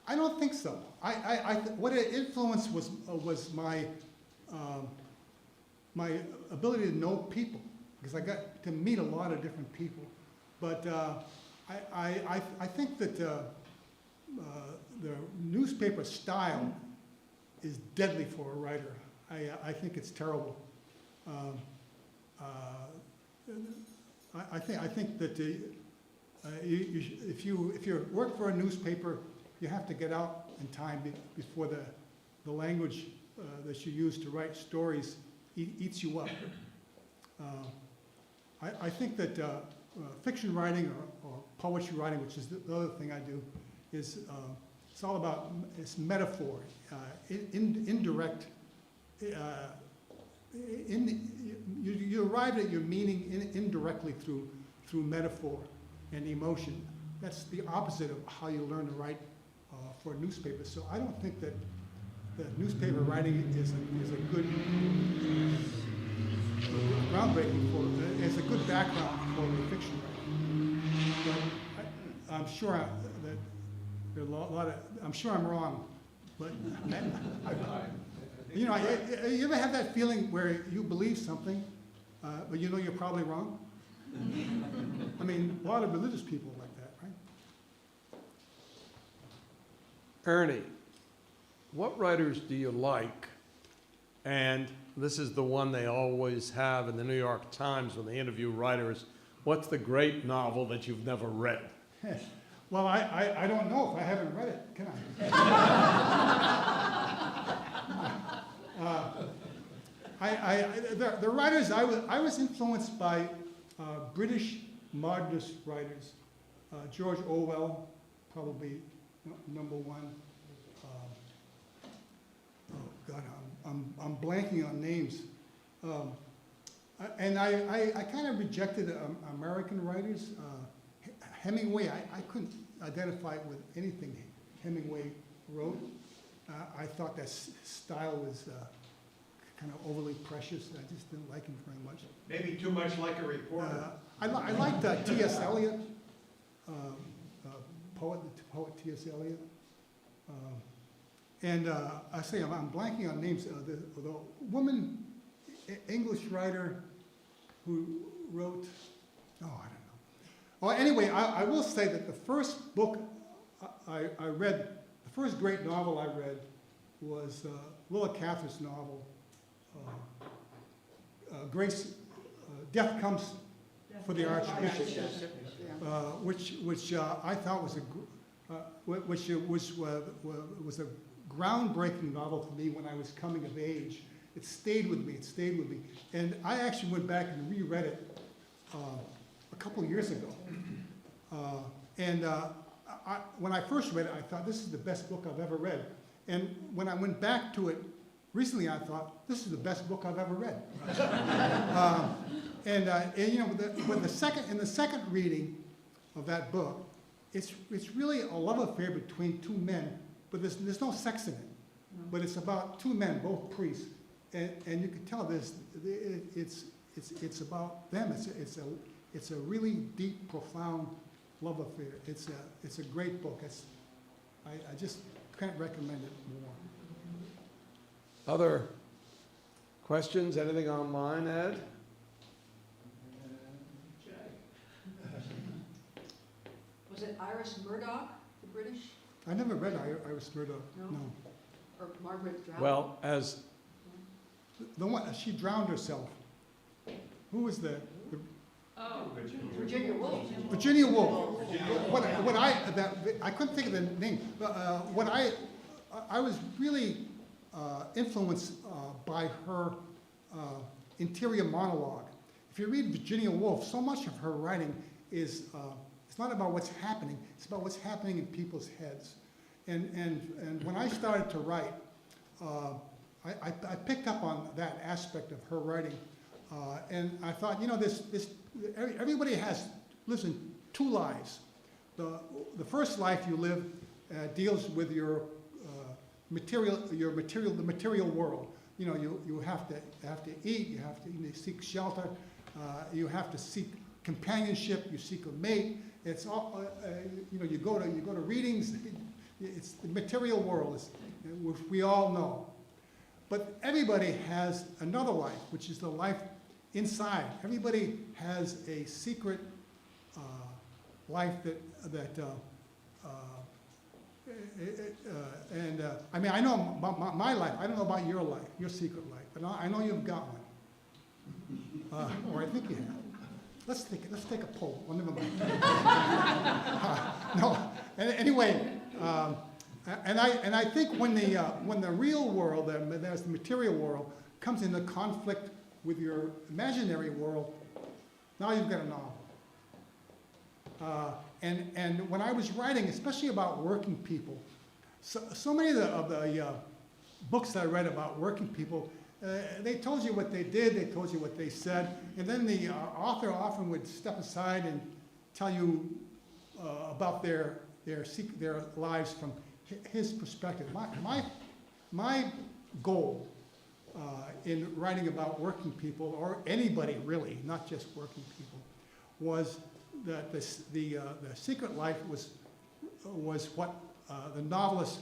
I don't think so. What it influenced was my my ability to know people, because I got to meet a lot of different people. But I think that the newspaper style is deadly for a writer. I think it's terrible. I think that if you work for a newspaper, you have to get out in time before the language that you use to write stories eats you up. I think that fiction writing or poetry writing, which is the other thing I do, is it's all about metaphor, indirect. You arrive at your meaning indirectly through metaphor and emotion. That's the opposite of how you learn to write for a newspaper. So I don't think that newspaper writing is a good groundbreaking for it's a good background for fiction writing. But I'm sure that there are a lot of I'm sure I'm wrong, but you know, you ever have that feeling where you believe something, but you know you're probably wrong? I mean, a lot of religious people are like that, right? Ernie, what writers do you like? And this is the one they always have in the New York Times when they interview writers. What's the great novel that you've never read? Well, I don't know if I haven't read it, can I? The writers, I was influenced by British modernist writers. George Orwell, probably number one. Oh God, I'm blanking on names. And I kind of rejected American writers. Hemingway, I couldn't identify with anything Hemingway wrote. I thought that style was kind of overly precious. I just didn't like him very much. Maybe too much like a reporter. I liked T.S. Eliot, poet T.S. Eliot. And I say I'm blanking on names. The woman, English writer who wrote, I don't know. Well, anyway, I will say that the first book I read, the first great novel I read was Willa Cather's novel, Grace, Death Comes for the Archbishop, which I thought was was a groundbreaking novel for me when I was coming of age. It stayed with me, And I actually went back and reread it a couple of years ago. When I first read it, I thought, this is the best book I've ever read. And when I went back to it recently, I thought, this is the best book I've ever read. You know, in the second reading of that book, it's really a love affair between two men, but there's no sex in it. But it's about two men, both priests, and you can tell it's about them. It's a really deep, profound love affair. It's a great book. I just can't recommend it more. Other questions? Anything online, Ed? Was it Iris Murdoch, the British, I never read Iris Murdoch. No? or Margaret Drown? Well, as The one, she drowned herself. Who was that? Virginia Woolf. Virginia Woolf. I couldn't think of the name. But I was really influenced by her interior monologue. If you read Virginia Woolf, so much of her writing is it's not about what's happening. It's about what's happening in people's heads. And when I started to write, I picked up on that aspect of her writing, and I thought, everybody lives in two lives. The first life you live deals with the material world. You have to eat, you have to seek shelter, you have to seek companionship, you seek a mate. It's all, you go to readings. It's the material world, which we all know. But everybody has another life, which is the life inside. Everybody has a secret life I mean, I know about my life. I don't know about your life, your secret life, but I know you've got one, or I think you have. Let's take a poll. Well, never mind. No. Anyway, and I think when the real world, there's the material world, comes into conflict with your imaginary world, now you've got a novel. And when I was writing, especially about working people, so many of the books that I read about working people, they told you what they did, they told you what they said, and then the author often would step aside and tell you about their lives from his perspective. My goal in writing about working people, or anybody really, not just working people, was that the secret life was what the novelist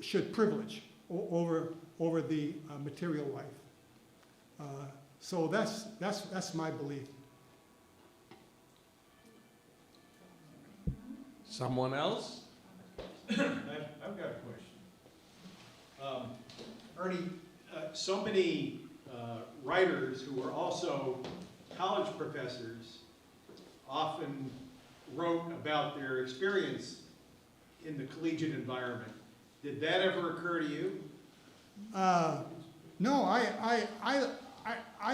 should privilege over the material life. So that's my belief. Someone else? I've got a question. Ernie, so many writers who were also college professors often wrote about their experience in the collegiate environment. Did that ever occur to you? No, I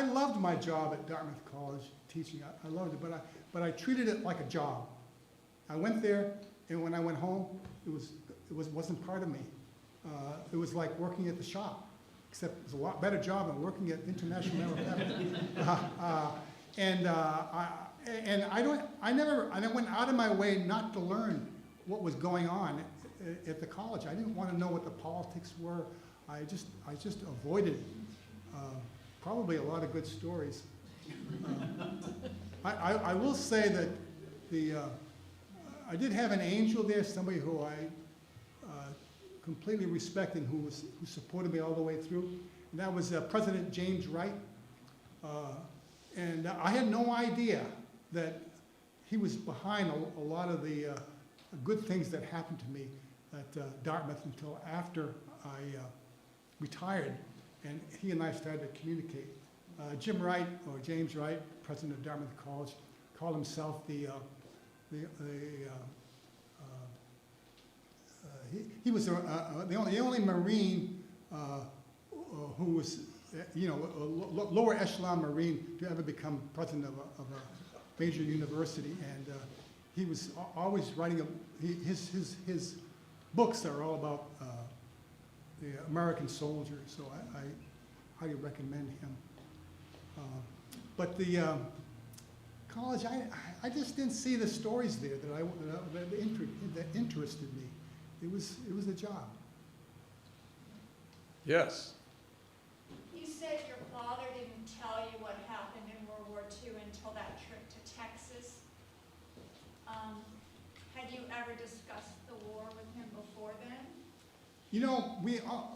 loved my job at Dartmouth College teaching. I loved it, but I treated it like a job. I went there, and when I went home, it wasn't part of me. It was like working at the shop, except it was a lot better job than working at International Aeronautics. And I went out of my way not to learn what was going on at the college. I didn't want to know what the politics were. I just avoided probably a lot of good stories. I will say that I did have an angel there, somebody who I completely respected, who supported me all the way through, and that was President James Wright. And I had no idea that he was behind a lot of the good things that happened to me at Dartmouth until after I retired, and he and I started to communicate. Jim Wright, or James Wright, president of Dartmouth College, called himself he was the only Marine who was, a lower echelon Marine to ever become president of a major university, and he was always writing his books are all about the American soldier, so I highly recommend him. But the college, I just didn't see the stories there that interested me. It was a job. Yes. You said your father didn't tell you what happened in World War II until that trip to Texas. Had you ever discussed the war with him before then?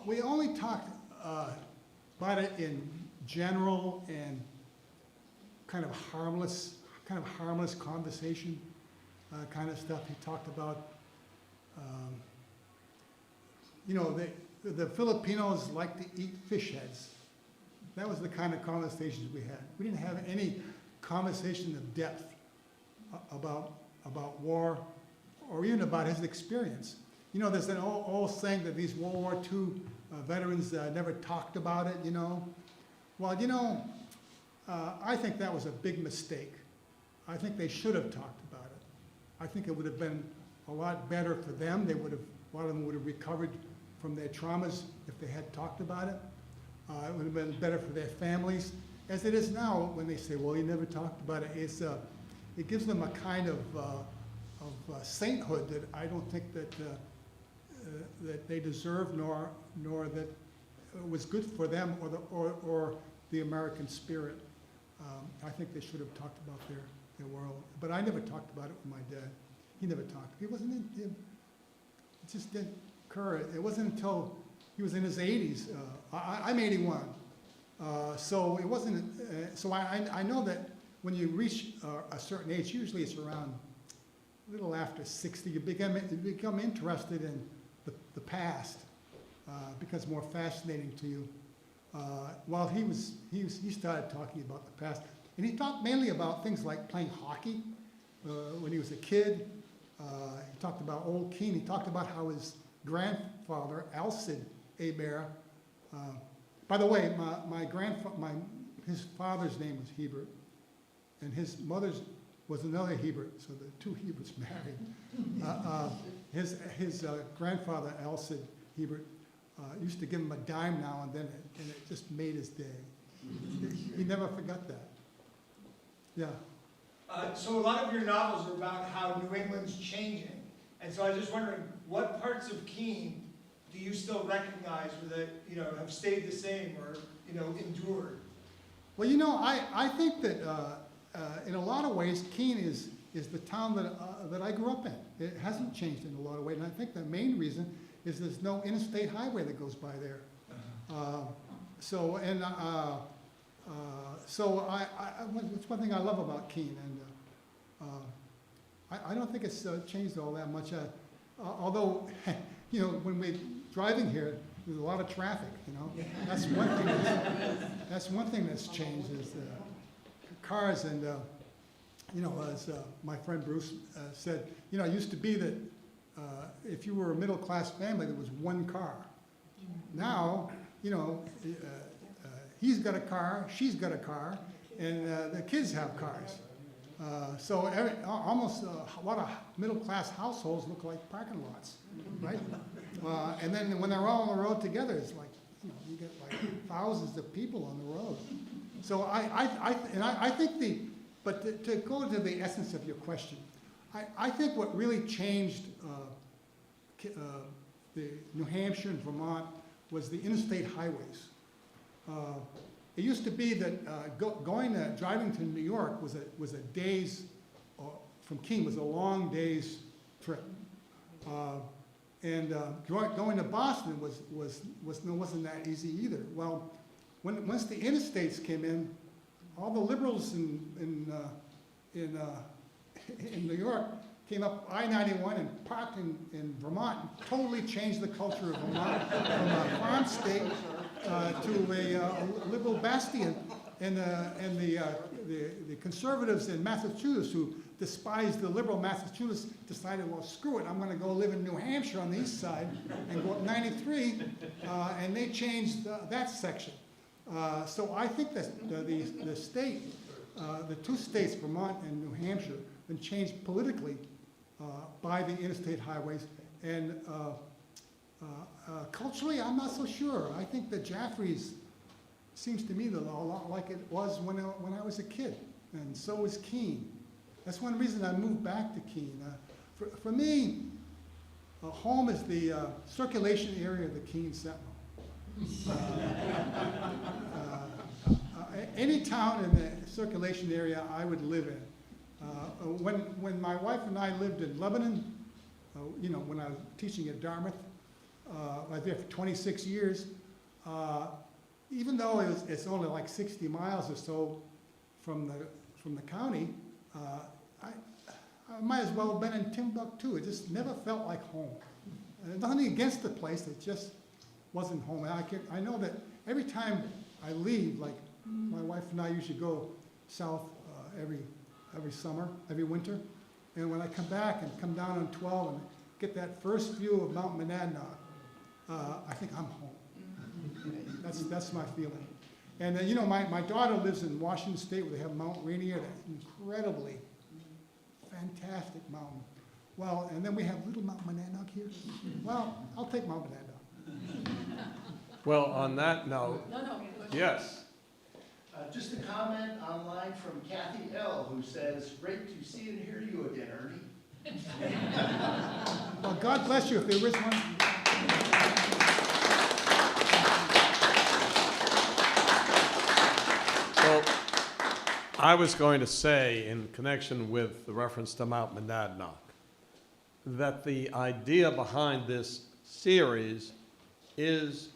We only talked about it in general and kind of harmless conversation, kind of stuff. He talked about, the Filipinos like to eat fish heads. That was the kind of conversations we had. We didn't have any conversation of depth about war or even about his experience. There's an old saying that these World War II veterans never talked about it, Well, I think that was a big mistake. I think they should have talked about it. I think it would have been a lot better for them. They would have, a lot of them would have recovered from their traumas if they had talked about it. It would have been better for their families. As it is now, when they say, well, you never talked about it, it gives them a kind of sainthood that I don't think that they deserve, nor that was good for them or the American spirit. I think they should have talked about their world. But I never talked about it with my dad. He never talked. He wasn't in, it just didn't occur. It wasn't until he was in his 80s. I'm 81. So it wasn't, so I know that when you reach a certain age, usually it's around a little after 60, you become interested in the past, becomes more fascinating to you. While he started talking about the past, and he talked mainly about things like playing hockey when he was a kid. He talked about Old Keene. He talked about how his grandfather, Alcide Hebert, by the way, his father's name was Hebert, and his mother's was another Hebert, so the two Heberts married. His grandfather, Alcide Hebert, used to give him a dime now and then, and it just made his day. He never forgot that. Yeah. So a lot of your novels are about how New England's changing. And so I was just wondering, what parts of Keene do you still recognize or that, have stayed the same or, endured? Well, I think that in a lot of ways, Keene is the town that I grew up in. It hasn't changed in a lot of ways, and I think the main reason is there's no interstate highway that goes by there. So it's one thing I love about Keene, and I don't think it's changed all that much. Although, when we're driving here, there's a lot of traffic. That's one thing. That's one thing that's changed is cars, and as my friend Bruce said, it used to be that if you were a middle-class family, there was one car. Now, he's got a car, she's got a car, and the kids have cars. So almost a lot of middle-class households look like parking lots, right? And then when they're all on the road together, it's like, you get like thousands of people on the road. So I think but to go to the essence of your question, I think what really changed the New Hampshire and Vermont was the interstate highways. It used to be that driving to New York was a day's, from Keene was a long day's trip. And going to Boston wasn't that easy either. Well, once the interstates came in, all the liberals in New York came up I-91 and parked in Vermont and totally changed the culture of Vermont from a farm state to a liberal bastion. And the conservatives in Massachusetts, who despised the liberal Massachusetts, decided, well, screw it, I'm going to go live in New Hampshire on the east side and go up 93, and they changed that section. So I think that the state, the two states, Vermont and New Hampshire, have been changed politically by the interstate highways. And culturally, I'm not so sure. I think that Jaffrey's seems to me a lot like it was when I was a kid, and so is Keene. That's one reason I moved back to Keene. For me, home is the circulation area of the Keene Sentinel. Any town in the circulation area I would live in. When my wife and I lived in Lebanon, when I was teaching at Dartmouth, I was there for 26 years. Even though it's only like 60 miles or so from the county, I might as well have been in Timbuktu. It just never felt like home. Nothing against the place, it just wasn't home. I know that every time I leave, like my wife and I usually go south every summer, every winter, and when I come back and come down on 12 and get that first view of Mount Monadnock, I think I'm home. That's my feeling. And my daughter lives in Washington State, where they have Mount Rainier, that incredibly fantastic mountain. Well, and then we have Little Mount Monadnock here. Well, I'll take Mount Monadnock. Well, on that note, No. yes. Just a comment online from Kathy L., who says, "Great to see and hear you again, Ernie." Well, God bless you if there is one. Well, I was going to say, in connection with the reference to Mount Monadnock, that the idea behind this series is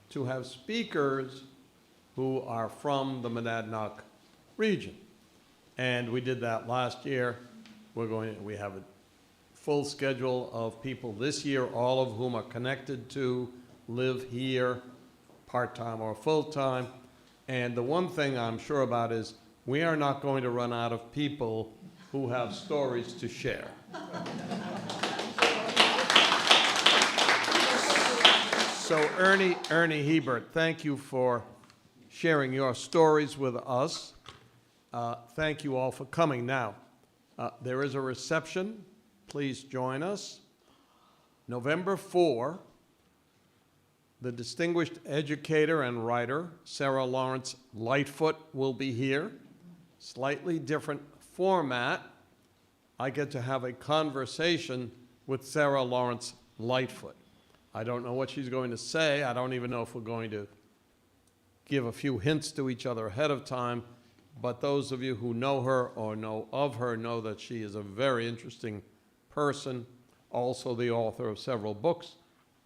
to have speakers who are from the Monadnock region. And we did that last year. We have a full schedule of people this year, all of whom are connected to, live here, part-time or full-time. And the one thing I'm sure about is we are not going to run out of people who have stories to share. So Ernie Hebert, thank you for sharing your stories with us. Thank you all for coming. Now, there is a reception. Please join us. November 4, the distinguished educator and writer, Sarah Lawrence Lightfoot, will be here. Slightly different format. I get to have a conversation with Sarah Lawrence Lightfoot. I don't know what she's going to say. I don't even know if we're going to give a few hints to each other ahead of time, but those of you who know her or know of her know that she is a very interesting person, also the author of several books,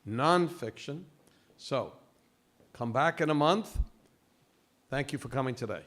nonfiction. So, come back in a month. Thank you for coming today.